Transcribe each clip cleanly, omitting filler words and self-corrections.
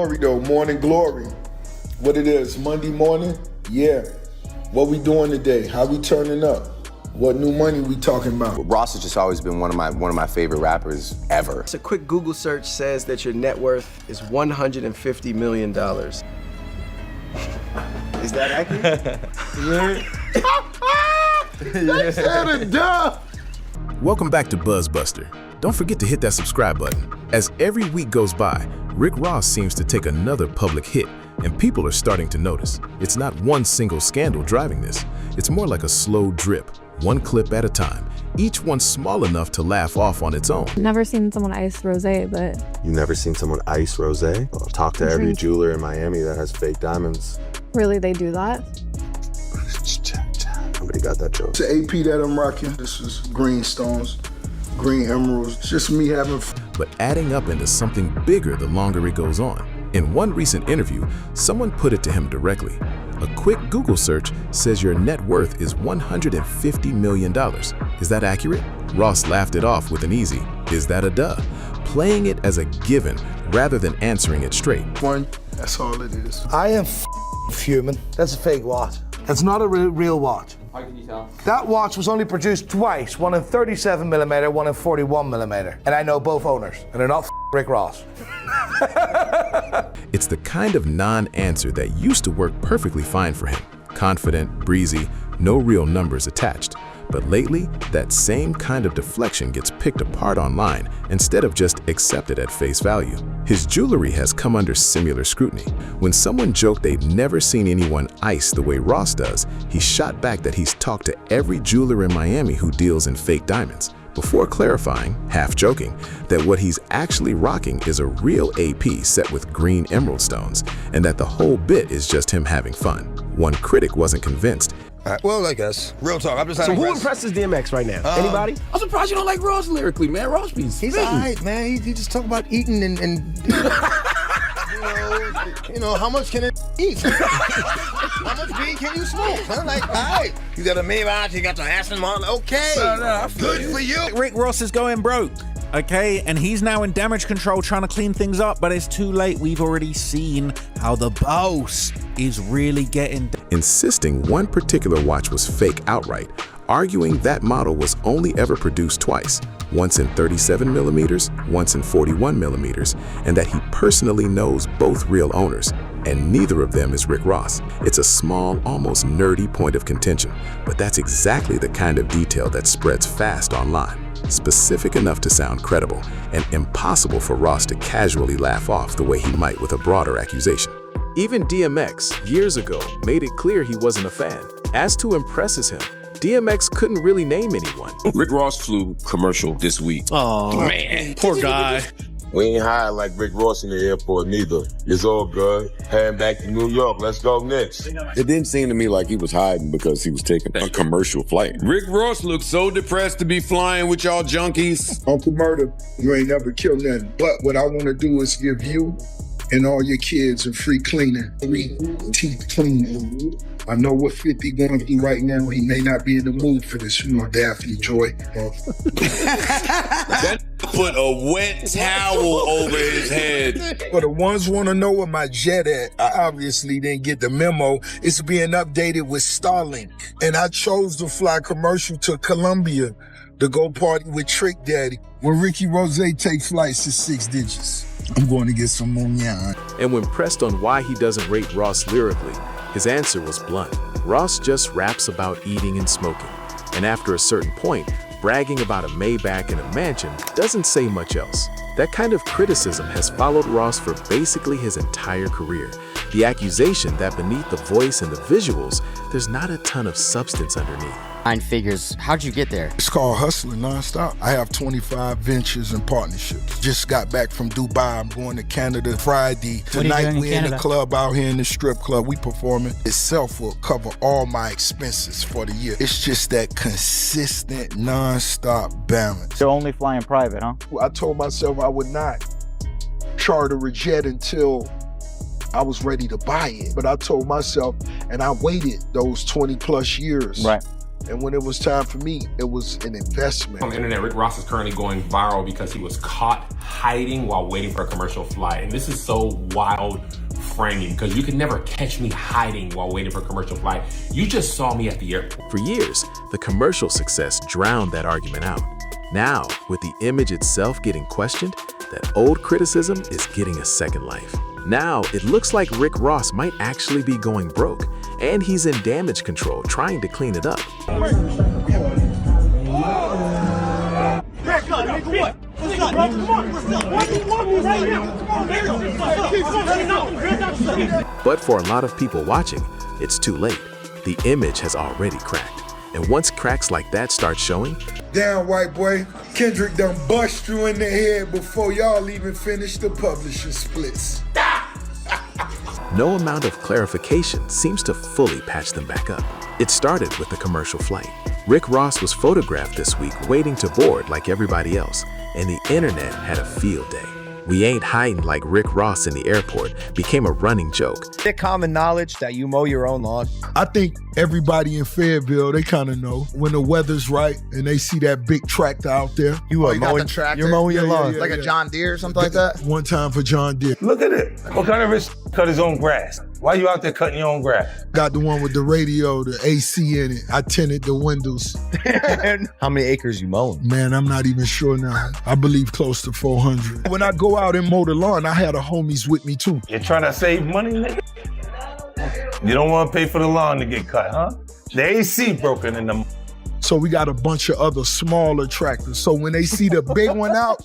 glory though, morning glory. What it is, Monday morning? Yeah. What we doing today? How we turning up? What new money we talking about? Ross has just always been one of my favorite rappers ever. So a quick Google search says that your net worth is $150 million. Is that accurate? They said it, duh. Welcome back to BuzzBuster. Don't forget to hit that subscribe button. As every week goes by, Rick Ross seems to take another public hit, and people are starting to notice. It's not one single scandal driving this. It's more like a slow drip, one clip at a time, each one small enough to laugh off on its own. Never seen someone ice rosé, but... You never seen someone ice rosé? Well, talk to every jeweler in Miami that has fake diamonds. Really, they do that? Nobody got that joke. It's the AP that I'm rocking. This is green stones, green emeralds. It's just me having fun. But adding up into something bigger the longer it goes on. In one recent interview, someone put it to him directly. A quick Google search says your net worth is $150 million. Is that accurate? Ross laughed it off with an easy, is that a duh? Playing it as a given rather than answering it straight. One, that's all it is. I am fuming. That's a fake watch. That's not a real watch. How can you tell? That watch was only produced twice, one in 37mm, one in 41mm. And I know both owners, and they're not Rick Ross. It's the kind of non-answer that used to work perfectly fine for him. Confident, breezy, no real numbers attached. But lately, that same kind of deflection gets picked apart online instead of just accepted at face value. His jewelry has come under similar scrutiny. When someone joked they'd never seen anyone ice the way Ross does, he shot back that he's talked to every jeweler in Miami who deals in fake diamonds, before clarifying, half joking, that what he's actually rocking is a real AP set with green emerald stones, and that the whole bit is just him having fun. One critic wasn't convinced. Well, I guess. Real talk. I'm just So who impresses DMX right now? Anybody? I'm surprised you don't like Ross lyrically, man. Ross be He's spitting. all right, man. He just talk about eating and you know, how much can it eat? How much weed can you smoke? I'm like, all right. You got a Maybach, you got the Aston Martin. Okay. Good for you. Rick Ross is going broke, okay? And he's now in damage control trying to clean things up, but it's too late. We've already seen how the boss is really getting... Insisting one particular watch was fake outright, arguing that model was only ever produced twice, once in 37mm, once in 41mm, and that he personally knows both real owners, and neither of them is Rick Ross. It's a small, almost nerdy point of contention, but that's exactly the kind of detail that spreads fast online. Specific enough to sound credible, and impossible for Ross to casually laugh off the way he might with a broader accusation. Even DMX, years ago, made it clear he wasn't a fan. As to impresses him, DMX couldn't really name anyone. Rick Ross flew commercial this week. Oh, man. Poor guy. We ain't hired like Rick Ross in the airport neither. It's all good. Heading back to New York. Let's go next. It didn't seem to me like he was hiding because he was taking a commercial flight. Rick Ross looked so depressed to be flying with y'all junkies. Uncle Murder, you ain't never killed nothing. But what I want to do is give you and all your kids a free cleaning, free teeth cleaning. I know what 50 going through right now. He may not be in the mood for this, you know, Daphne Joy. That put a wet towel over his head. For the ones want to know where my jet at, I obviously didn't get the memo. It's being updated with Starlink. And I chose to fly commercial to Colombia to go party with Trick Daddy. When Ricky Rose takes flights to 6 digits, I'm going to get some Mounion. And when pressed on why he doesn't rate Ross lyrically, his answer was blunt. Ross just raps about eating and smoking. And after a certain point, bragging about a Maybach and a mansion doesn't say much else. That kind of criticism has followed Ross for basically his entire career. The accusation that beneath the voice and the visuals, there's not a ton of substance underneath. 9 figures. How'd you get there? It's called hustling nonstop. I have 25 ventures and partnerships. Just got back from Dubai. I'm going to Canada Friday. Tonight we're in the club out here in the strip club. We performing. Itself will cover all my expenses for the year. It's just that consistent, nonstop balance. You're only flying private, huh? I told myself I would not charter a jet until I was ready to buy it. But I told myself, and I waited those 20 plus years. Right. And when it was time for me, it was an investment. On the internet, Rick Ross is currently going viral because he was caught hiding while waiting for a commercial flight. And this is so wild framing because you could never catch me hiding while waiting for a commercial flight. You just saw me at the airport. For years, the commercial success drowned that argument out. Now, with the image itself getting questioned, that old criticism is getting a second life. Now, it looks like Rick Ross might actually be going broke, and he's in damage control trying to clean it up. But for a lot of people watching, it's too late. The image has already cracked. And once cracks like that start showing, damn, white boy, Kendrick done bust you in the head before y'all even finish the publishing splits. no amount of clarification seems to fully patch them back up. It started with the commercial flight. Rick Ross was photographed this week waiting to board like everybody else, and the internet had a field day. "We ain't hiding like Rick Ross in the airport" became a running joke. Is it common knowledge that you mow your own lawn? I think everybody in Fayetteville, they kind of know when the weather's right and they see that big tractor out there. You got the tractor? You're mowing your lawn. Like a John Deere or something like that? One time for John Deere. Look at it. What kind of rich cut his own grass? Why you out there cutting your own grass? Got the one with the radio, the AC in it. I tinted the windows. How many acres you mowing? Man, I'm not even sure now. I believe close to 400. When I go out and mow the lawn, I had a homies with me too. You're trying to save money, nigga? You don't want to pay for the lawn to get cut, huh? The AC broken in the... So we got a bunch of other smaller tractors. So when they see the big one out,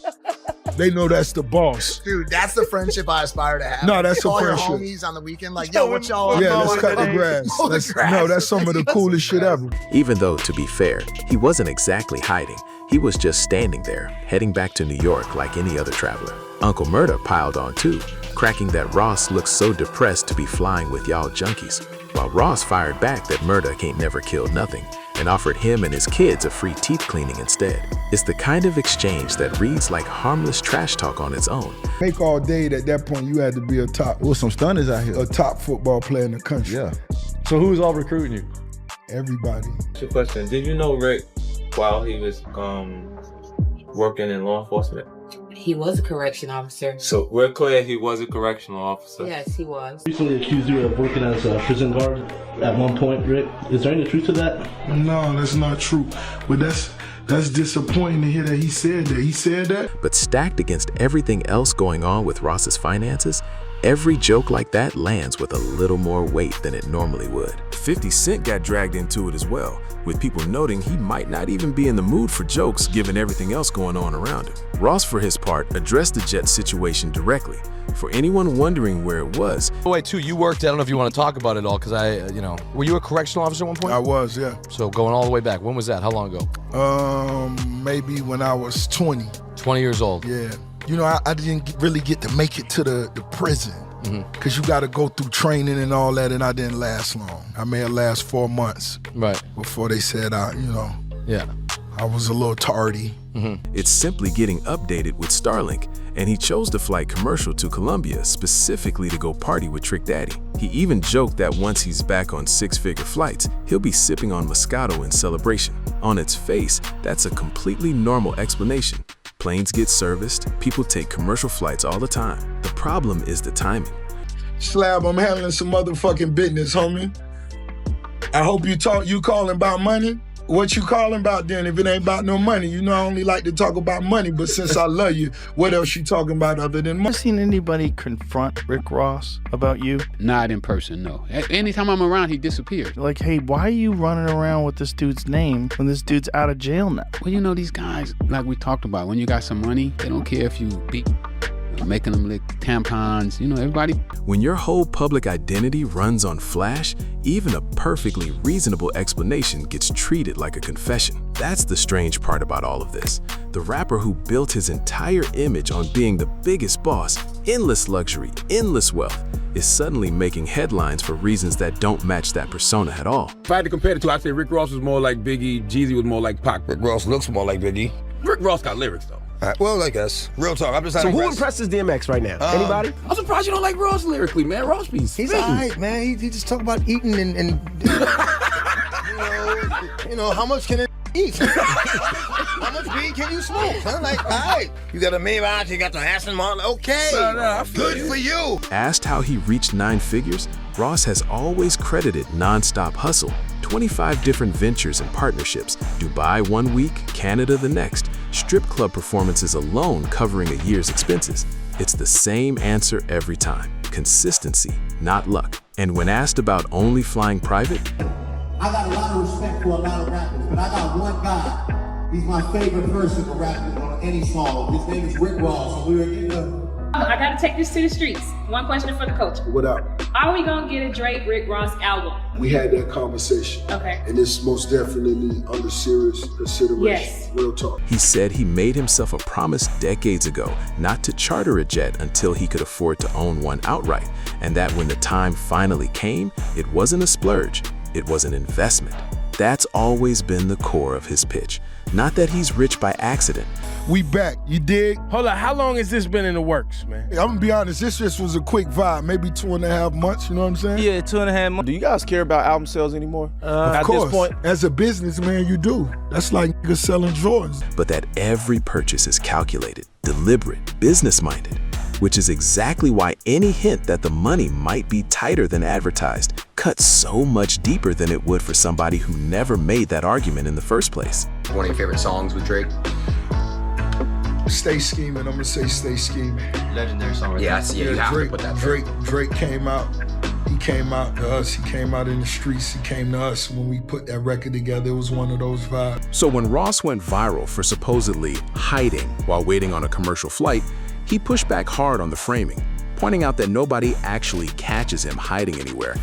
they know that's the boss. Dude, that's the friendship I aspire to have. No, that's a all friendship. Your homies on the weekend, like, yo, what y'all? Yeah, let's cut the grass. No, that's some of the coolest shit ever. Even though, to be fair, he wasn't exactly hiding. He was just standing there, heading back to New York like any other traveler. Uncle Murda piled on too, cracking that Ross looks so depressed to be flying with y'all junkies, while Ross fired back that Murda can't never kill nothing and offered him and his kids a free teeth cleaning instead. It's the kind of exchange that reads like harmless trash talk on its own. Make all day, at that point, you had to be a top. Well, some stunners out here. A top football player in the country. Yeah. So who's all recruiting you? Everybody. What's your question? Did you know Rick while he was working in law enforcement? He was a correction officer. So we're clear he was a correctional officer? Yes, he was. Recently accused you of working as a prison guard at one point, Rick. Is there any truth to that? No, that's not true. But that's disappointing to hear that he said that. He said that. But stacked against everything else going on with Ross's finances, every joke like that lands with a little more weight than it normally would. 50 Cent got dragged into it as well, with people noting he might not even be in the mood for jokes given everything else going on around him. Ross, for his part, addressed the Jets situation directly. For anyone wondering where it was. Oh, wait, too, you worked, I don't know if you want to talk about it all, because were you a correctional officer at one point? I was, yeah. So going all the way back, when was that? How long ago? Maybe when I was 20. 20 years old? Yeah. You know, I didn't really get to make it to the prison. Because you got to go through training and all that, and I didn't last long. I may have last 4 months before they said, I was a little tardy. It's simply getting updated with Starlink, and he chose to fly commercial to Colombia specifically to go party with Trick Daddy. He even joked that once he's back on six-figure flights, he'll be sipping on Moscato in celebration. On its face, that's a completely normal explanation. Planes get serviced, people take commercial flights all the time. The problem is the timing. Slab, I'm handling some motherfucking business, homie. I hope you calling about money? What you calling about then if it ain't about no money? You know I only like to talk about money, but since I love you, what else you talking about other than money? Have you seen anybody confront Rick Ross about you? Not in person, no. Anytime I'm around, he disappears. Like, hey, why are you running around with this dude's name when this dude's out of jail now? Well, you know, these guys, like we talked about, when you got some money, they don't care if you be making them lick tampons, everybody. When your whole public identity runs on flash, even a perfectly reasonable explanation gets treated like a confession. That's the strange part about all of this. The rapper who built his entire image on being the biggest boss, endless luxury, endless wealth, is suddenly making headlines for reasons that don't match that persona at all. If I had to compare the two, I'd say Rick Ross was more like Biggie, Jeezy was more like Pac. Rick Ross looks more like Biggie. Rick Ross got lyrics, though. Well, I guess. Real talk. I'm just So who impresses DMX right now? Anybody? I'm surprised you don't like Ross lyrically, man. Ross be He's all right, man. He just talk about eating and You know, how much can it eat? How much weed can you smoke? Huh? Like, all right, you got a Maybach, you got the Aston Martin. Okay, good for you. Asked how he reached 9 figures, Ross has always credited nonstop hustle, 25 different ventures and partnerships, Dubai one week, Canada the next, strip club performances alone covering a year's expenses. It's the same answer every time: consistency, not luck. And when asked about only flying private, I got a lot of respect for a lot of rappers, but I got one guy. He's my favorite person to rap on any song. His name is Rick Ross. So we were getting I gotta take this to the streets. One question for the coach. What up? Are we gonna get a Drake Rick Ross album? We had that conversation. Okay. And it's most definitely under serious consideration. Yes. Real talk. he said he made himself a promise decades ago not to charter a jet until he could afford to own one outright, and that when the time finally came, it wasn't a splurge, it was an investment. That's always been the core of his pitch. Not that he's rich by accident. We back, you dig? Hold on, how long has this been in the works, man? I'm gonna be honest, this just was a quick vibe, maybe 2.5 months, you know what I'm saying? Yeah, 2.5 months. Do you guys care about album sales anymore? Of course, this point? As a businessman, you do. That's like niggas selling Jordans. But that every purchase is calculated, deliberate, business-minded, which is exactly why any hint that the money might be tighter than advertised cuts so much deeper than it would for somebody who never made that argument in the first place. One of your favorite songs with Drake? Stay Scheming, I'm gonna say Stay Scheming. Legendary song. Yeah, I see it. You have to put that there. Drake came out. He came out to us. He came out in the streets. He came to us. When we put that record together, it was one of those vibes. So when Ross went viral for supposedly hiding while waiting on a commercial flight, he pushed back hard on the framing, pointing out that nobody actually catches him hiding anywhere.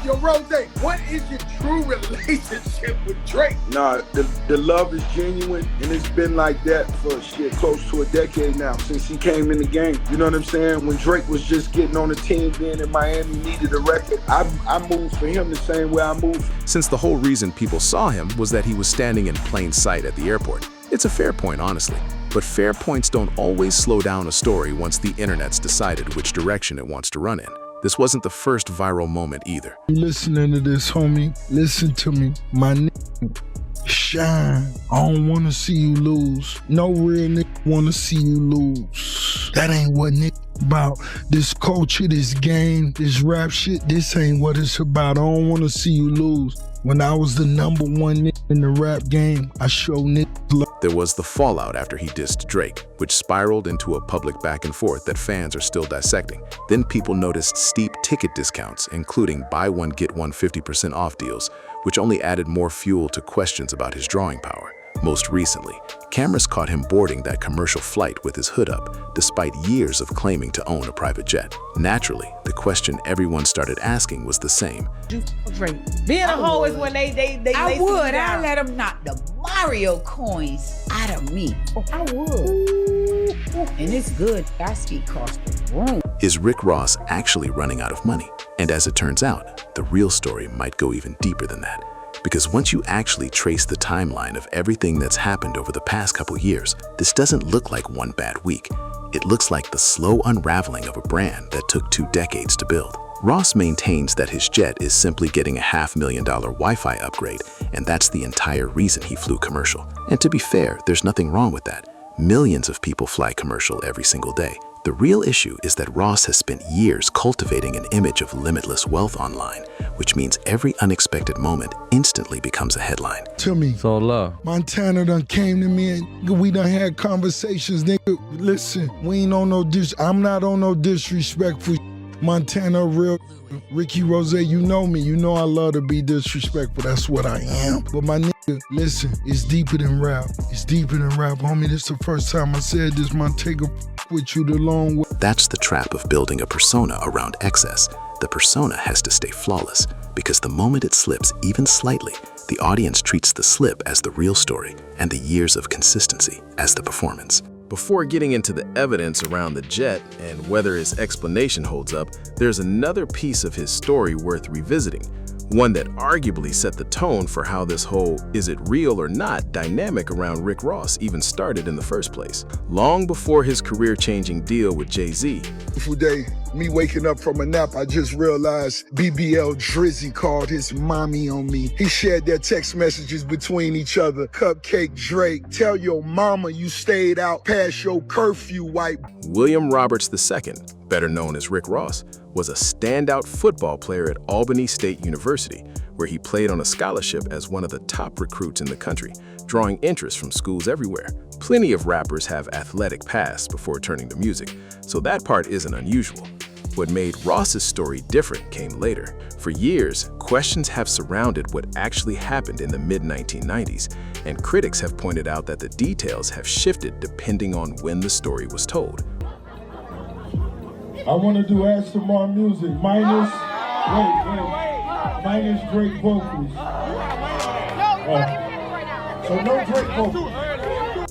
Yo, Rose, what is your true relationship with Drake? Nah, the love is genuine, and it's been like that for close to a decade now, since he came in the game. You know what I'm saying? When Drake was just getting on the team, being in Miami, needed a record, I moved for him the same way I moved. Since the whole reason people saw him was that he was standing in plain sight at the airport. It's a fair point, honestly. But fair points don't always slow down a story once the internet's decided which direction it wants to run in. This wasn't the first viral moment either. You listening to this, homie? Listen to me, my nigga. Shine. I don't wanna see you lose. No real nigga wanna see you lose. That ain't what nigga about. This culture, this game, this rap shit, this ain't what it's about. I don't wanna see you lose. When I was the #1 nigga in the rap game, I showed niggas love. There was the fallout after he dissed Drake, which spiraled into a public back and forth that fans are still dissecting. Then people noticed steep ticket discounts, including buy one, get one 50% off deals, which only added more fuel to questions about his drawing power. Most recently, cameras caught him boarding that commercial flight with his hood up, despite years of claiming to own a private jet. Naturally, the question everyone started asking was the same. Drake. Being a hoe is when they I would. I let them knock the Mario coins out of me. I would. And it's good. That ski cost the room. Is Rick Ross actually running out of money? And as it turns out, the real story might go even deeper than that. Because once you actually trace the timeline of everything that's happened over the past couple years, this doesn't look like one bad week. It looks like the slow unraveling of a brand that took 2 decades to build. Ross maintains that his jet is simply getting a $500,000 Wi-Fi upgrade, and that's the entire reason he flew commercial. And to be fair, there's nothing wrong with that. Millions of people fly commercial every single day. The real issue is that Ross has spent years cultivating an image of limitless wealth online, which means every unexpected moment instantly becomes a headline. To me, so love. Montana done came to me and we done had conversations, nigga. Listen, we ain't on no I'm not on no disrespectful. Montana real. Ricky Rose, you know me. You know I love to be disrespectful. That's what I am. But my nigga, listen, it's deeper than rap. It's deeper than rap, homie. This the first time I said this. Man, take a with you the long way. That's the trap of building a persona around excess. The persona has to stay flawless, because the moment it slips even slightly, the audience treats the slip as the real story and the years of consistency as the performance. Before getting into the evidence around the jet and whether his explanation holds up, there's another piece of his story worth revisiting, one that arguably set the tone for how this whole "is it real or not" dynamic around Rick Ross even started in the first place. Long before his career-changing deal with Jay-Z, Beautiful day, Me waking up from a nap, I just realized BBL Drizzy called his mommy on me. He shared their text messages between each other. Cupcake Drake, tell your mama you stayed out past your curfew, white. William Roberts II, better known as Rick Ross, was a standout football player at Albany State University, where he played on a scholarship as one of the top recruits in the country, drawing interest from schools everywhere. Plenty of rappers have athletic pasts before turning to music, so that part isn't unusual. What made Ross's story different came later. For years, questions have surrounded what actually happened in the mid-1990s, and critics have pointed out that the details have shifted depending on when the story was told. I want to do Aston Martin music minus Drake vocals. So no Drake vocals.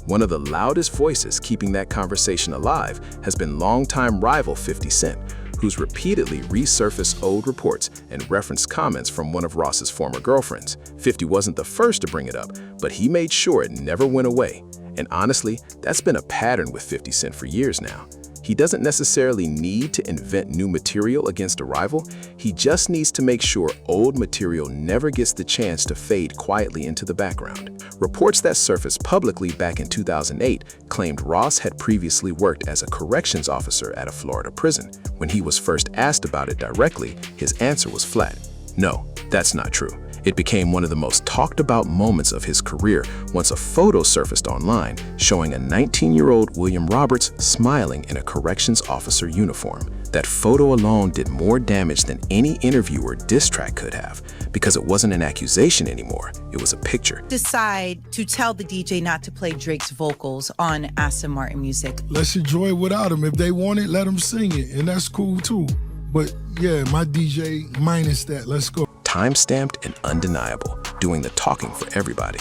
One of the loudest voices keeping that conversation alive has been longtime rival 50 Cent, who's repeatedly resurfaced old reports and referenced comments from one of Ross's former girlfriends. 50 wasn't the first to bring it up, but he made sure it never went away. And honestly, that's been a pattern with 50 Cent for years now. He doesn't necessarily need to invent new material against a rival. He just needs to make sure old material never gets the chance to fade quietly into the background. Reports that surfaced publicly back in 2008 claimed Ross had previously worked as a corrections officer at a Florida prison. When he was first asked about it directly, his answer was flat. No, that's not true. It became one of the most talked about moments of his career once a photo surfaced online showing a 19-year-old William Roberts smiling in a corrections officer uniform. That photo alone did more damage than any interview or diss track could have, because it wasn't an accusation anymore, it was a picture. Decide to tell the DJ not to play Drake's vocals on Aston Martin music. Let's enjoy it without him. If they want it, let them sing it, and that's cool too. But yeah, my DJ minus that, let's go. Time-stamped and undeniable, doing the talking for everybody.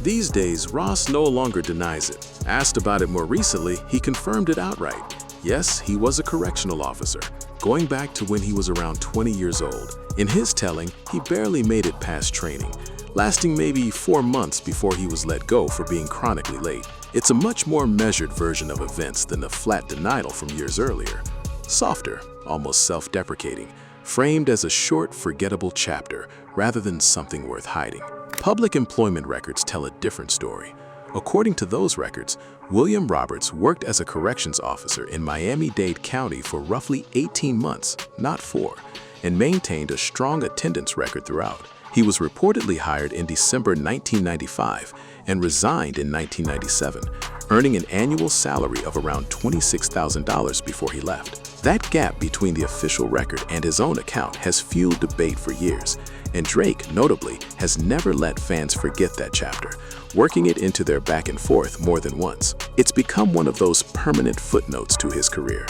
These days, Ross no longer denies it. Asked about it more recently, he confirmed it outright. Yes, he was a correctional officer, going back to when he was around 20 years old. In his telling, he barely made it past training, lasting maybe 4 months before he was let go for being chronically late. It's a much more measured version of events than the flat denial from years earlier. Softer, almost self-deprecating, framed as a short, forgettable chapter rather than something worth hiding. Public employment records tell a different story. According to those records, William Roberts worked as a corrections officer in Miami-Dade County for roughly 18 months, not 4, and maintained a strong attendance record throughout. He was reportedly hired in December 1995 and resigned in 1997, earning an annual salary of around $26,000 before he left. That gap between the official record and his own account has fueled debate for years, and Drake, notably, has never let fans forget that chapter, working it into their back and forth more than once. It's become one of those permanent footnotes to his career,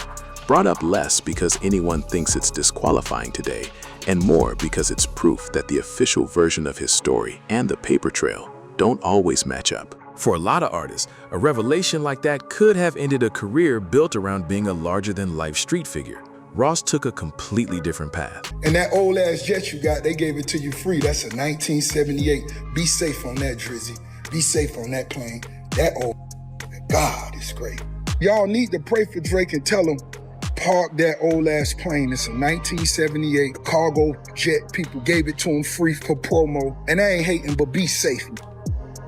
brought up less because anyone thinks it's disqualifying today, and more because it's proof that the official version of his story and the paper trail don't always match up. For a lot of artists, a revelation like that could have ended a career built around being a larger-than-life street figure. Ross took a completely different path. And that old ass jet you got, they gave it to you free. That's a 1978. Be safe on that, Drizzy. Be safe on that plane. That old God is great. Y'all need to pray for Drake and tell him, park that old ass plane. It's a 1978 cargo jet. People gave it to him free for promo. And I ain't hating, but be safe.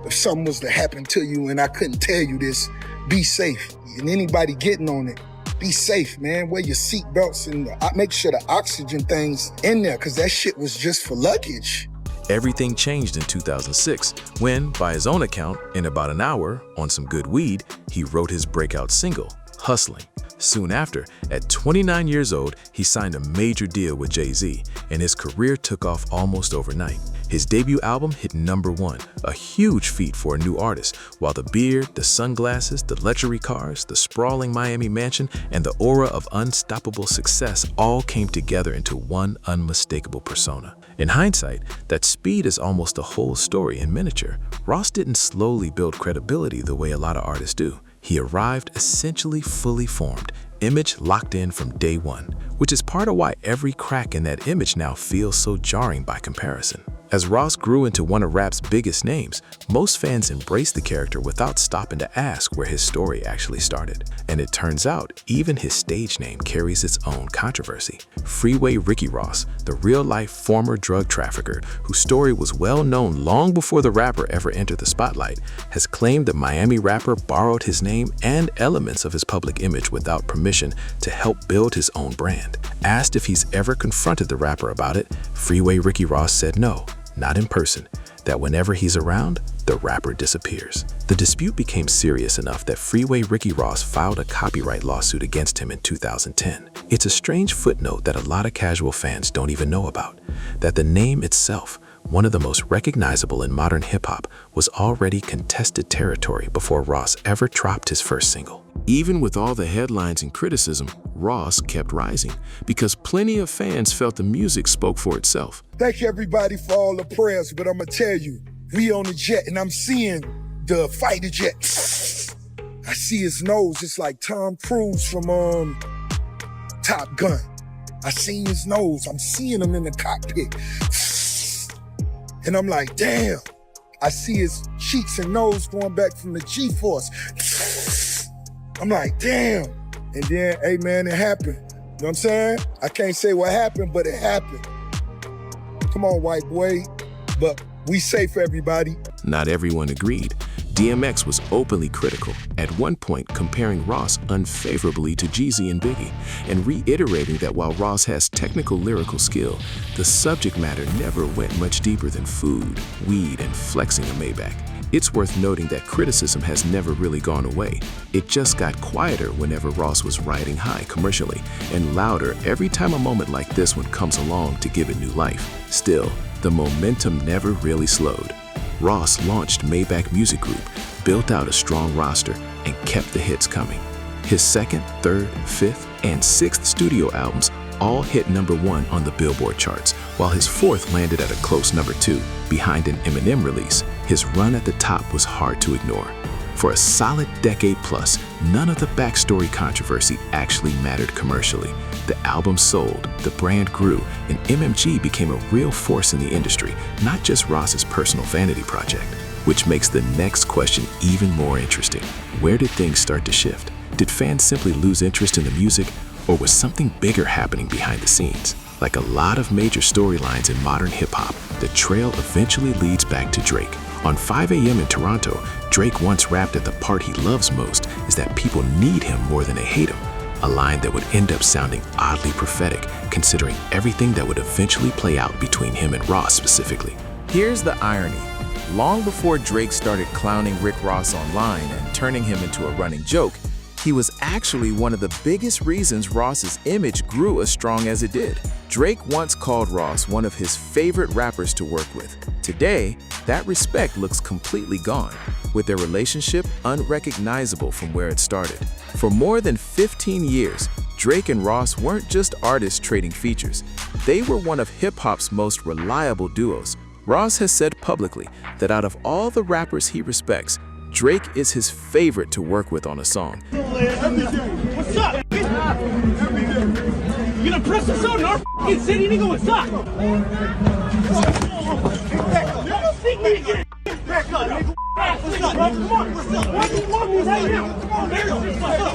If something was to happen to you and I couldn't tell you this, be safe. And anybody getting on it, be safe, man. Wear your seat belts and make sure the oxygen thing's in there, because that shit was just for luggage. Everything changed in 2006 when, by his own account, in about an hour, on some good weed, he wrote his breakout single, Hustling. Soon after, at 29 years old, he signed a major deal with Jay-Z, and his career took off almost overnight. His debut album hit #1, a huge feat for a new artist, while the beard, the sunglasses, the luxury cars, the sprawling Miami mansion, and the aura of unstoppable success all came together into one unmistakable persona. In hindsight, that speed is almost a whole story in miniature. Ross didn't slowly build credibility the way a lot of artists do. He arrived essentially fully formed, image locked in from day one, which is part of why every crack in that image now feels so jarring by comparison. As Ross grew into one of rap's biggest names, most fans embraced the character without stopping to ask where his story actually started. And it turns out, even his stage name carries its own controversy. Freeway Ricky Ross, the real-life former drug trafficker whose story was well known long before the rapper ever entered the spotlight, has claimed the Miami rapper borrowed his name and elements of his public image without permission to help build his own brand. Asked if he's ever confronted the rapper about it, Freeway Ricky Ross said no, not in person, that whenever he's around, the rapper disappears. The dispute became serious enough that Freeway Ricky Ross filed a copyright lawsuit against him in 2010. It's a strange footnote that a lot of casual fans don't even know about, that the name itself, one of the most recognizable in modern hip-hop, was already contested territory before Ross ever dropped his first single. Even with all the headlines and criticism, Ross kept rising because plenty of fans felt the music spoke for itself. Thank everybody for all the prayers, but I'm gonna tell you, we on the jet and I'm seeing the fighter jet. I see his nose, it's like Tom Cruise from Top Gun. I seen his nose, I'm seeing him in the cockpit. And I'm like, damn. I see his cheeks and nose going back from the G-force. I'm like, damn. And then, hey man, it happened. You know what I'm saying? I can't say what happened, but it happened. Come on, white boy. But we safe, everybody. Not everyone agreed. DMX was openly critical, at one point comparing Ross unfavorably to Jeezy and Biggie, and reiterating that while Ross has technical lyrical skill, the subject matter never went much deeper than food, weed, and flexing a Maybach. It's worth noting that criticism has never really gone away. It just got quieter whenever Ross was riding high commercially, and louder every time a moment like this one comes along to give it new life. Still, the momentum never really slowed. Ross launched Maybach Music Group, built out a strong roster, and kept the hits coming. His second, third, fifth, and sixth studio albums all hit #1 on the Billboard charts, while his fourth landed at a close #2, behind an Eminem release. His run at the top was hard to ignore. For a solid decade plus, none of the backstory controversy actually mattered commercially. The album sold, the brand grew, and MMG became a real force in the industry, not just Ross's personal vanity project. Which makes the next question even more interesting. Where did things start to shift? Did fans simply lose interest in the music, or was something bigger happening behind the scenes? Like a lot of major storylines in modern hip-hop, the trail eventually leads back to Drake. On 5 a.m. in Toronto, Drake once rapped that the part he loves most is that people need him more than they hate him, a line that would end up sounding oddly prophetic, considering everything that would eventually play out between him and Ross specifically. Here's the irony. Long before Drake started clowning Rick Ross online and turning him into a running joke, he was actually one of the biggest reasons Ross's image grew as strong as it did. Drake once called Ross one of his favorite rappers to work with. Today, that respect looks completely gone, with their relationship unrecognizable from where it started. For more than 15 years, Drake and Ross weren't just artists trading features. They were one of hip-hop's most reliable duos. Ross has said publicly that out of all the rappers he respects, Drake is his favorite to work with on a song. What's up? You gonna press us out in our f***ing city, nigga? What's up? Think me again. Back up, nigga. What's up, bro? Come on. What's up? Why you want me right now? Come on, man. What's up?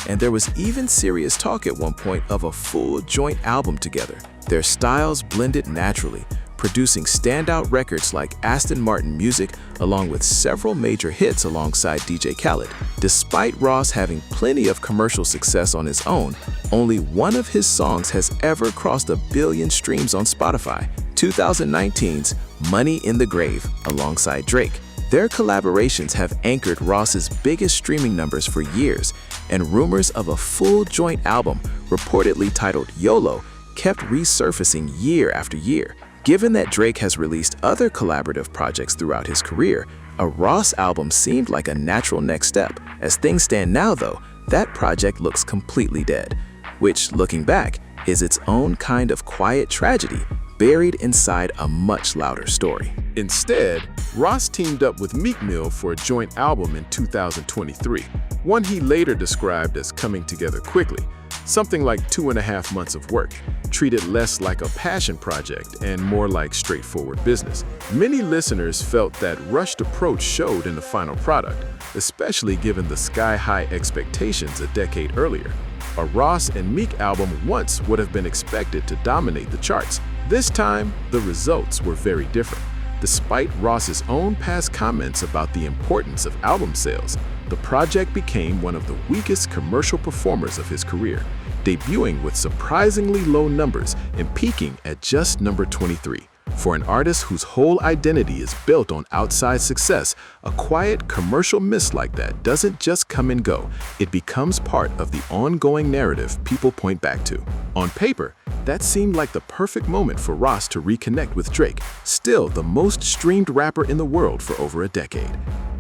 And there was even serious talk at one point of a full joint album together. Their styles blended naturally, producing standout records like Aston Martin Music, along with several major hits alongside DJ Khaled. Despite Ross having plenty of commercial success on his own, only one of his songs has ever crossed 1 billion streams on Spotify, 2019's Money in the Grave, alongside Drake. Their collaborations have anchored Ross's biggest streaming numbers for years, and rumors of a full joint album, reportedly titled YOLO, kept resurfacing year after year. Given that Drake has released other collaborative projects throughout his career, a Ross album seemed like a natural next step. As things stand now, though, that project looks completely dead, which, looking back, is its own kind of quiet tragedy buried inside a much louder story. Instead, Ross teamed up with Meek Mill for a joint album in 2023. one he later described as coming together quickly, something like 2.5 months of work, treated less like a passion project and more like straightforward business. Many listeners felt that rushed approach showed in the final product, especially given the sky-high expectations a decade earlier. A Ross and Meek album once would have been expected to dominate the charts. This time, the results were very different. Despite Ross's own past comments about the importance of album sales, the project became one of the weakest commercial performers of his career, debuting with surprisingly low numbers and peaking at just number 23. For an artist whose whole identity is built on outside success, a quiet commercial miss like that doesn't just come and go. It becomes part of the ongoing narrative people point back to. On paper, that seemed like the perfect moment for Ross to reconnect with Drake, still the most streamed rapper in the world for over a decade.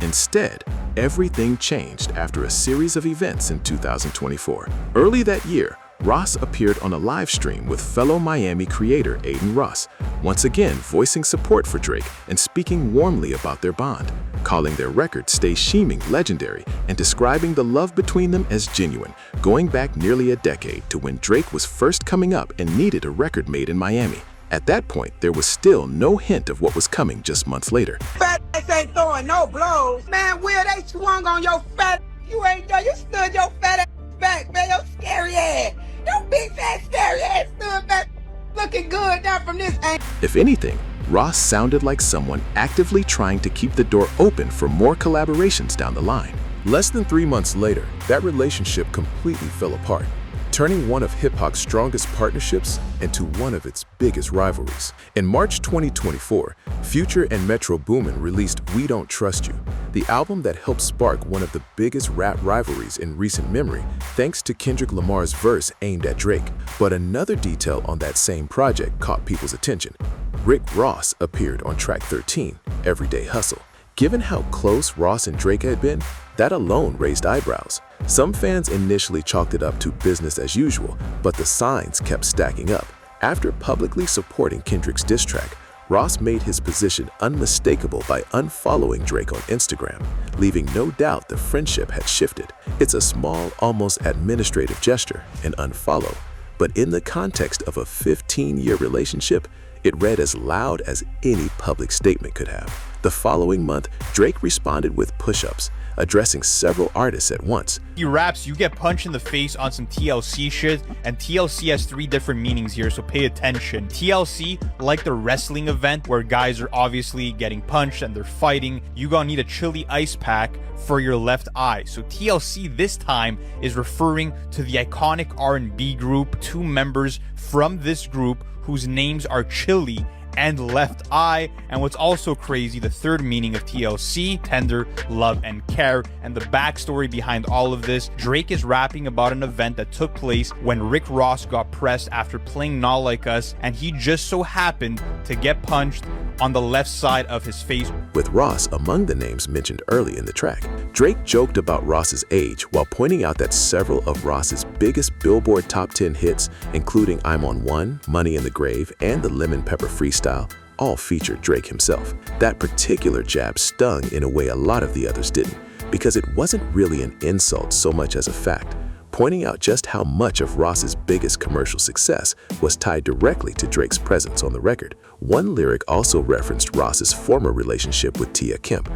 Instead, everything changed after a series of events in 2024. Early that year, Ross appeared on a live stream with fellow Miami creator Aiden Ross, once again voicing support for Drake and speaking warmly about their bond, calling their record Stay Sheeming legendary and describing the love between them as genuine, going back nearly a decade to when Drake was first coming up and needed a record made in Miami. At that point, there was still no hint of what was coming just months later. Fat ass ain't throwing no blows. Man, Will, they swung on your fat. You ain't done. You stood your fat ass back, man. Your scary ass. Your big fat scary ass stood back looking good down from this angle. If anything, Ross sounded like someone actively trying to keep the door open for more collaborations down the line. Less than 3 months later, that relationship completely fell apart, turning one of hip-hop's strongest partnerships into one of its biggest rivalries. In March 2024, Future and Metro Boomin released We Don't Trust You, the album that helped spark one of the biggest rap rivalries in recent memory, thanks to Kendrick Lamar's verse aimed at Drake. But another detail on that same project caught people's attention. Rick Ross appeared on track 13, Everyday Hustle. Given how close Ross and Drake had been, that alone raised eyebrows. Some fans initially chalked it up to business as usual, but the signs kept stacking up. After publicly supporting Kendrick's diss track, Ross made his position unmistakable by unfollowing Drake on Instagram, leaving no doubt the friendship had shifted. It's a small, almost administrative gesture, an unfollow, but in the context of a 15-year relationship, it read as loud as any public statement could have. The following month, Drake responded with push-ups, addressing several artists at once. He raps, you get punched in the face on some TLC shit, and TLC has 3 different meanings here, so pay attention. TLC, like the wrestling event where guys are obviously getting punched and they're fighting, you gonna need a chili ice pack for your left eye. So TLC this time is referring to the iconic R&B group, 2 members from this group whose names are Chili and Left Eye. And what's also crazy, the 3rd meaning of TLC, tender, love, and care. And the backstory behind all of this, Drake is rapping about an event that took place when Rick Ross got pressed after playing Not Like Us, and he just so happened to get punched on the left side of his face. With Ross among the names mentioned early in the track, Drake joked about Ross's age while pointing out that several of Ross's biggest Billboard Top 10 hits, including I'm on One, Money in the Grave, and the Lemon Pepper Freestyle, all featured Drake himself. That particular jab stung in a way a lot of the others didn't, because it wasn't really an insult so much as a fact, pointing out just how much of Ross's biggest commercial success was tied directly to Drake's presence on the record. One lyric also referenced Ross's former relationship with Tia Kemp.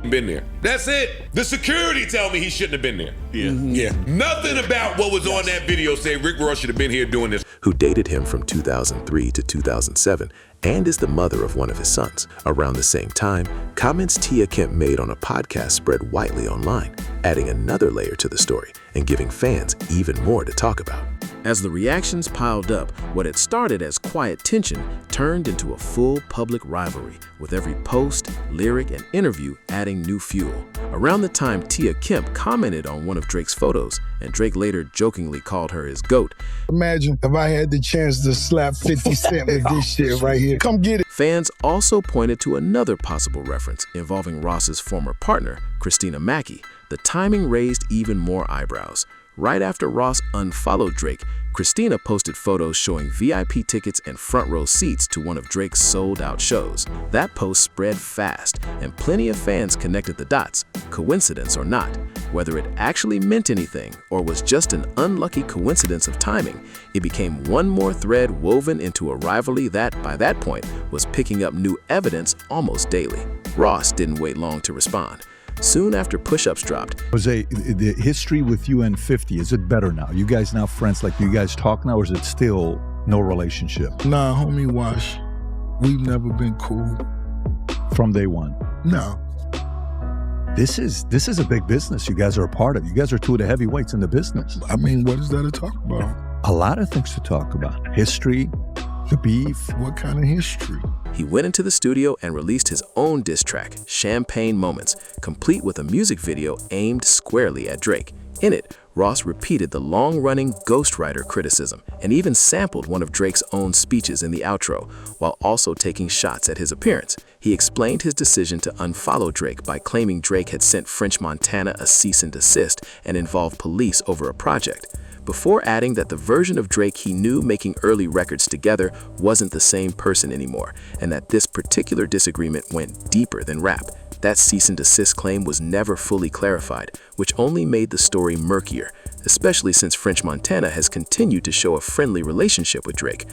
Been there. That's it. The security tell me he shouldn't have been there. Yeah. Nothing about what was on that video say Rick Ross should have been here doing this. Who dated him from 2003 to 2007 and is the mother of one of his sons. Around the same time, comments Tia Kemp made on a podcast spread widely online, adding another layer to the story and giving fans even more to talk about. As the reactions piled up, what had started as quiet tension turned into a full public rivalry, with every post, lyric, and interview adding new fuel. Around the time Tia Kemp commented on one of Drake's photos, and Drake later jokingly called her his GOAT. Imagine if I had the chance to slap 50 Cent with this shit right here. Come get it. Fans also pointed to another possible reference involving Ross's former partner, Christina Mackey. The timing raised even more eyebrows. Right after Ross unfollowed Drake, Christina posted photos showing VIP tickets and front row seats to one of Drake's sold-out shows. That post spread fast, and plenty of fans connected the dots, coincidence or not. Whether it actually meant anything or was just an unlucky coincidence of timing, it became one more thread woven into a rivalry that, by that point, was picking up new evidence almost daily. Ross didn't wait long to respond. Soon after Push-Ups dropped, Jose, the history with you and 50, is it better now? You guys now friends, like you guys talk now, or is it still no relationship? Nah, homie Wash, we've never been cool. From day one? No. This is a big business you guys are a part of. You guys are two of the heavyweights in the business. I mean, what is there to talk about? A lot of things to talk about. History, the beef. What kind of history? He went into the studio and released his own diss track, Champagne Moments, complete with a music video aimed squarely at Drake. In it, Ross repeated the long-running ghostwriter criticism and even sampled one of Drake's own speeches in the outro, while also taking shots at his appearance. He explained his decision to unfollow Drake by claiming Drake had sent French Montana a cease and desist and involved police over a project, before adding that the version of Drake he knew making early records together wasn't the same person anymore, and that this particular disagreement went deeper than rap. That cease and desist claim was never fully clarified, which only made the story murkier, especially since French Montana has continued to show a friendly relationship with Drake.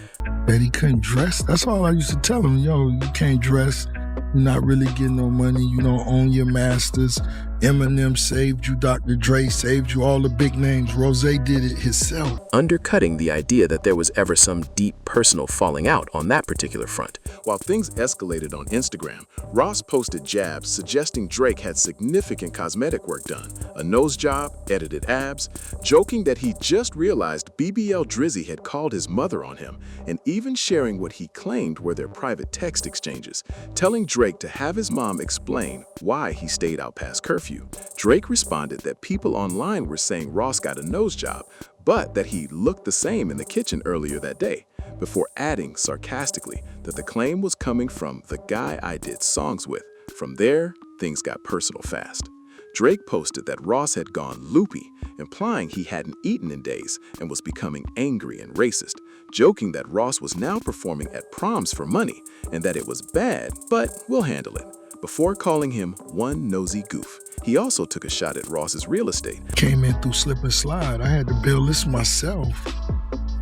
That he couldn't dress, that's all I used to tell him. Yo, you can't dress, you're not really getting no money, you don't own your masters. Eminem saved you, Dr. Dre saved you, all the big names. Rose did it himself. Undercutting the idea that there was ever some deep personal falling out on that particular front. While things escalated on Instagram, Ross posted jabs suggesting Drake had significant cosmetic work done, a nose job, edited abs, joking that he just realized BBL Drizzy had called his mother on him, and even sharing what he claimed were their private text exchanges, telling Drake to have his mom explain why he stayed out past curfew. Drake responded that people online were saying Ross got a nose job, but that he looked the same in the kitchen earlier that day, before adding sarcastically that the claim was coming from the guy I did songs with. From there, things got personal fast. Drake posted that Ross had gone loopy, implying he hadn't eaten in days and was becoming angry and racist, joking that Ross was now performing at proms for money and that it was bad, but we'll handle it, before calling him one nosy goof. He also took a shot at Ross's real estate. Came in through slip and slide. I had to build this myself.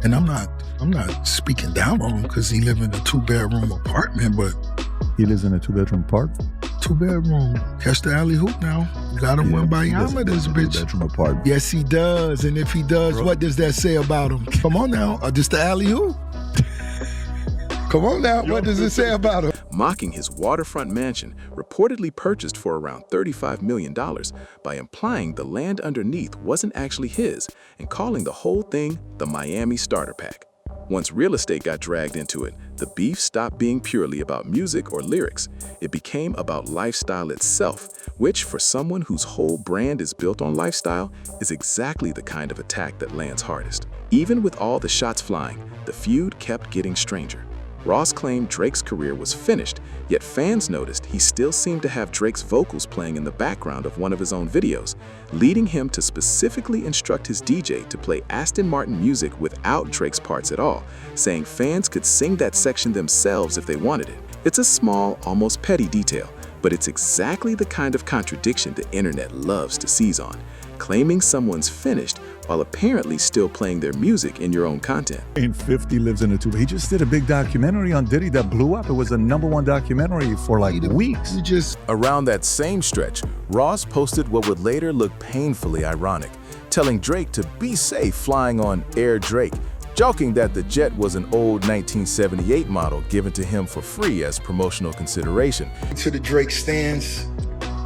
And I'm not speaking down on him because he lives in a 2-bedroom apartment, but he lives in a 2-bedroom apartment? 2-bedroom. Catch the alley-hoop now. Got him one by Yama, this bitch. 2-bedroom apartment. Yes, he does. And if he does, what does that say about him? Come on now. Just the alley-hoop. Come on now, what does it say about him? Mocking his waterfront mansion, reportedly purchased for around $35 million, by implying the land underneath wasn't actually his and calling the whole thing the Miami Starter Pack. Once real estate got dragged into it, the beef stopped being purely about music or lyrics. It became about lifestyle itself, which, for someone whose whole brand is built on lifestyle, is exactly the kind of attack that lands hardest. Even with all the shots flying, the feud kept getting stranger. Ross claimed Drake's career was finished, yet fans noticed he still seemed to have Drake's vocals playing in the background of one of his own videos, leading him to specifically instruct his DJ to play Aston Martin music without Drake's parts at all, saying fans could sing that section themselves if they wanted it. It's a small, almost petty detail, but it's exactly the kind of contradiction the internet loves to seize on, claiming someone's finished while apparently still playing their music in your own content. And 50 lives in a 2. He just did a big documentary on Diddy that blew up. It was the #1 documentary for like weeks. Around that same stretch, Ross posted what would later look painfully ironic, telling Drake to be safe flying on Air Drake, joking that the jet was an old 1978 model given to him for free as promotional consideration. To the Drake stands,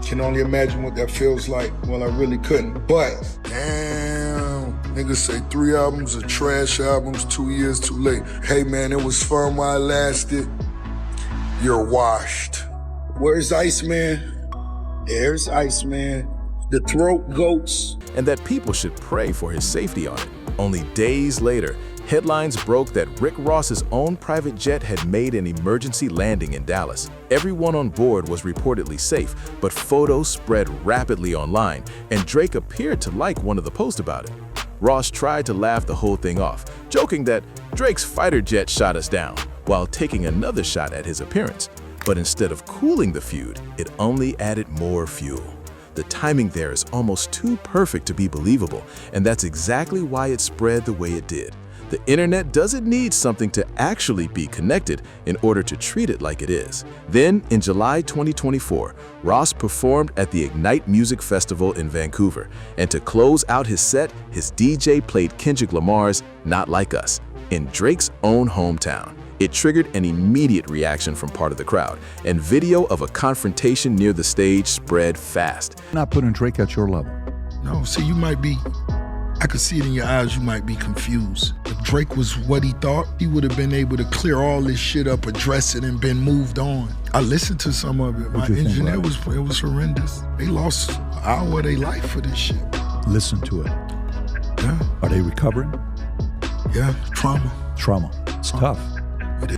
can only imagine what that feels like. Well, I really couldn't, but damn, niggas say 3 albums are trash albums, 2 years too late. Hey man, it was fun while it lasted. You're washed. Where's Iceman? There's Iceman. The throat goats. And that people should pray for his safety on it. Only days later, headlines broke that Rick Ross's own private jet had made an emergency landing in Dallas. Everyone on board was reportedly safe, but photos spread rapidly online, and Drake appeared to like one of the posts about it. Ross tried to laugh the whole thing off, joking that Drake's fighter jet shot us down, while taking another shot at his appearance. But instead of cooling the feud, it only added more fuel. The timing there is almost too perfect to be believable, and that's exactly why it spread the way it did. The internet doesn't need something to actually be connected in order to treat it like it is. Then, in July 2024, Ross performed at the Ignite Music Festival in Vancouver, and to close out his set, his DJ played Kendrick Lamar's Not Like Us in Drake's own hometown. It triggered an immediate reaction from part of the crowd, and video of a confrontation near the stage spread fast. Not putting Drake at your level. No, see, I could see it in your eyes, you might be confused. If Drake was what he thought, he would have been able to clear all this shit up, address it, and been moved on. I listened to some of it. My engineer it was horrendous. They lost an hour of their life for this shit. Listen to it. Yeah. Are they recovering? Yeah, trauma. Trauma. It's tough.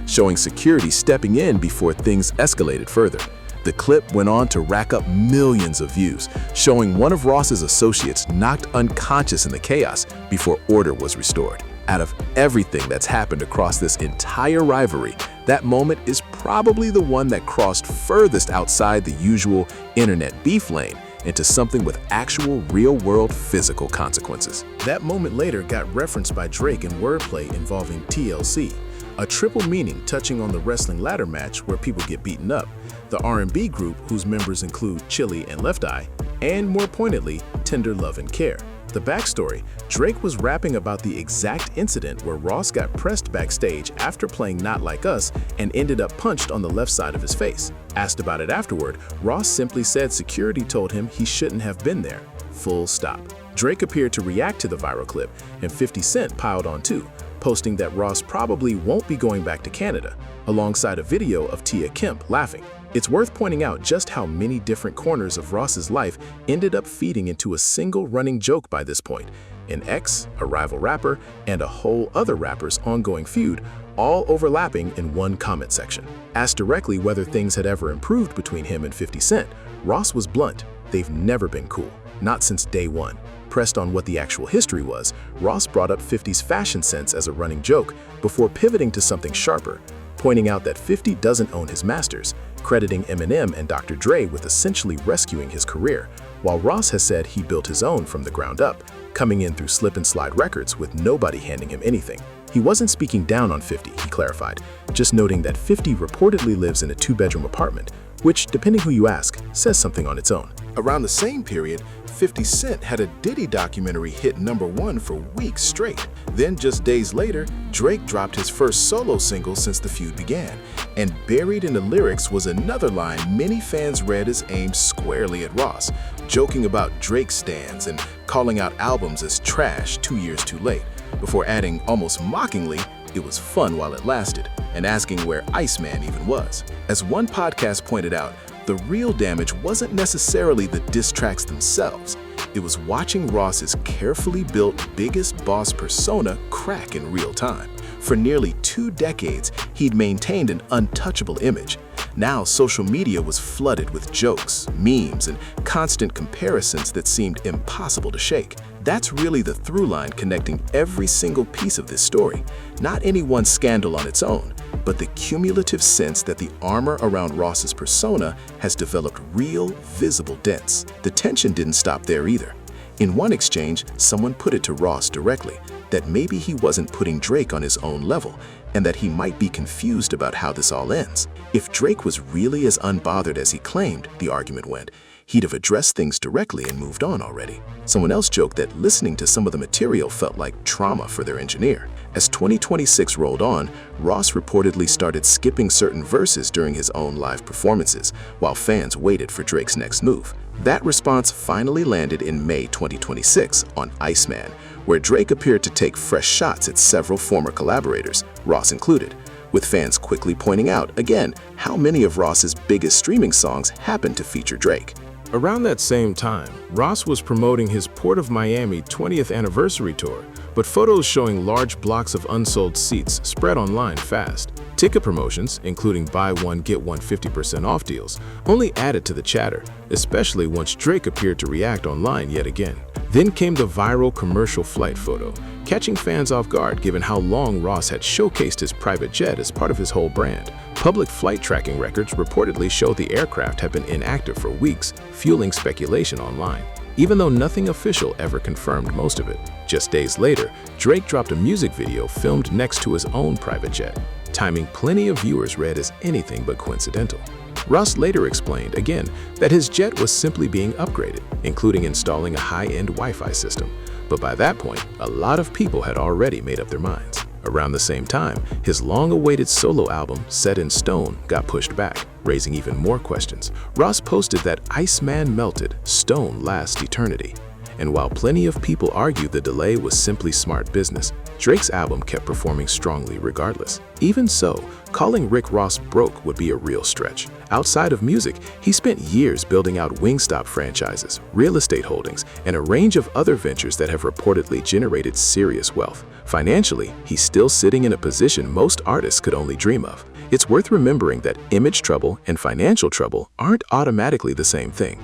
Showing security stepping in before things escalated further. The clip went on to rack up millions of views, showing one of Ross's associates knocked unconscious in the chaos before order was restored. Out of everything that's happened across this entire rivalry, that moment is probably the one that crossed furthest outside the usual internet beef lane into something with actual real-world physical consequences. That moment later got referenced by Drake in wordplay involving TLC, a triple meaning touching on the wrestling ladder match where people get beaten up, the R&B group whose members include Chili and Left Eye, and more pointedly, Tender Love and Care. The backstory, Drake was rapping about the exact incident where Ross got pressed backstage after playing Not Like Us and ended up punched on the left side of his face. Asked about it afterward, Ross simply said security told him he shouldn't have been there. Full stop. Drake appeared to react to the viral clip, and 50 Cent piled on too, posting that Ross probably won't be going back to Canada, alongside a video of Tia Kemp laughing. It's worth pointing out just how many different corners of Ross's life ended up feeding into a single running joke by this point. An ex, a rival rapper, and a whole other rapper's ongoing feud, all overlapping in one comment section. Asked directly whether things had ever improved between him and 50 Cent, Ross was blunt. They've never been cool, not since day one. Pressed on what the actual history was, Ross brought up 50's fashion sense as a running joke before pivoting to something sharper, pointing out that 50 doesn't own his masters, crediting Eminem and Dr. Dre with essentially rescuing his career, while Ross has said he built his own from the ground up, coming in through Slip and Slide Records with nobody handing him anything. He wasn't speaking down on 50, he clarified, just noting that 50 reportedly lives in a 2-bedroom apartment, which, depending who you ask, says something on its own. Around the same period, 50 Cent had a Diddy documentary hit #1 for weeks straight. Then just days later, Drake dropped his first solo single since the feud began, and buried in the lyrics was another line many fans read as aimed squarely at Ross, joking about Drake stans and calling out albums as trash 2 years too late, before adding almost mockingly, "It was fun while it lasted," and asking where Iceman even was. As one podcast pointed out, the real damage wasn't necessarily the diss tracks themselves. It was watching Ross's carefully built biggest boss persona crack in real time. For nearly 2 decades, he'd maintained an untouchable image. Now social media was flooded with jokes, memes, and constant comparisons that seemed impossible to shake. That's really the through line connecting every single piece of this story. Not any one scandal on its own, but the cumulative sense that the armor around Ross's persona has developed real, visible dents. The tension didn't stop there either. In one exchange, someone put it to Ross directly that maybe he wasn't putting Drake on his own level, and that he might be confused about how this all ends. If Drake was really as unbothered as he claimed, the argument went, he'd have addressed things directly and moved on already. Someone else joked that listening to some of the material felt like trauma for their engineer. As 2026 rolled on, Ross reportedly started skipping certain verses during his own live performances, while fans waited for Drake's next move. That response finally landed in May 2026 on Iceman, where Drake appeared to take fresh shots at several former collaborators, Ross included, with fans quickly pointing out, again, how many of Ross's biggest streaming songs happened to feature Drake. Around that same time, Ross was promoting his Port of Miami 20th anniversary tour, but photos showing large blocks of unsold seats spread online fast. Ticket promotions, including buy one, get one 50% off deals, only added to the chatter, especially once Drake appeared to react online yet again. Then came the viral commercial flight photo, catching fans off guard given how long Ross had showcased his private jet as part of his whole brand. Public flight tracking records reportedly show the aircraft have been inactive for weeks, fueling speculation online, even though nothing official ever confirmed most of it. Just days later, Drake dropped a music video filmed next to his own private jet, timing plenty of viewers read as anything but coincidental. Ross later explained, again, that his jet was simply being upgraded, including installing a high-end Wi-Fi system. But by that point, a lot of people had already made up their minds. Around the same time, his long-awaited solo album, Set in Stone, got pushed back, raising even more questions. Ross posted that Iceman melted, stone lasts eternity. And while plenty of people argued the delay was simply smart business, Drake's album kept performing strongly regardless. Even so, calling Rick Ross broke would be a real stretch. Outside of music, he spent years building out Wingstop franchises, real estate holdings, and a range of other ventures that have reportedly generated serious wealth. Financially, he's still sitting in a position most artists could only dream of. It's worth remembering that image trouble and financial trouble aren't automatically the same thing.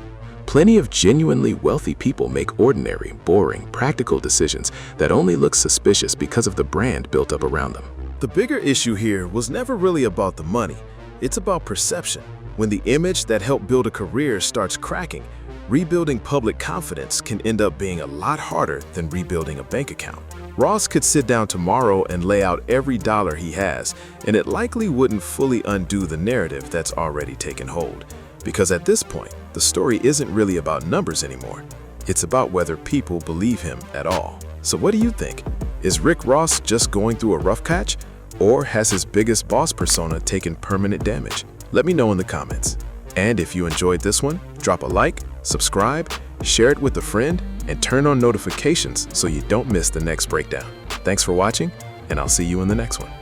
Plenty of genuinely wealthy people make ordinary, boring, practical decisions that only look suspicious because of the brand built up around them. The bigger issue here was never really about the money. It's about perception. When the image that helped build a career starts cracking, rebuilding public confidence can end up being a lot harder than rebuilding a bank account. Ross could sit down tomorrow and lay out every dollar he has, and it likely wouldn't fully undo the narrative that's already taken hold. Because at this point, the story isn't really about numbers anymore. It's about whether people believe him at all. So what do you think? Is Rick Ross just going through a rough patch? Or has his biggest boss persona taken permanent damage? Let me know in the comments. And if you enjoyed this one, drop a like, subscribe, share it with a friend, and turn on notifications so you don't miss the next breakdown. Thanks for watching, and I'll see you in the next one.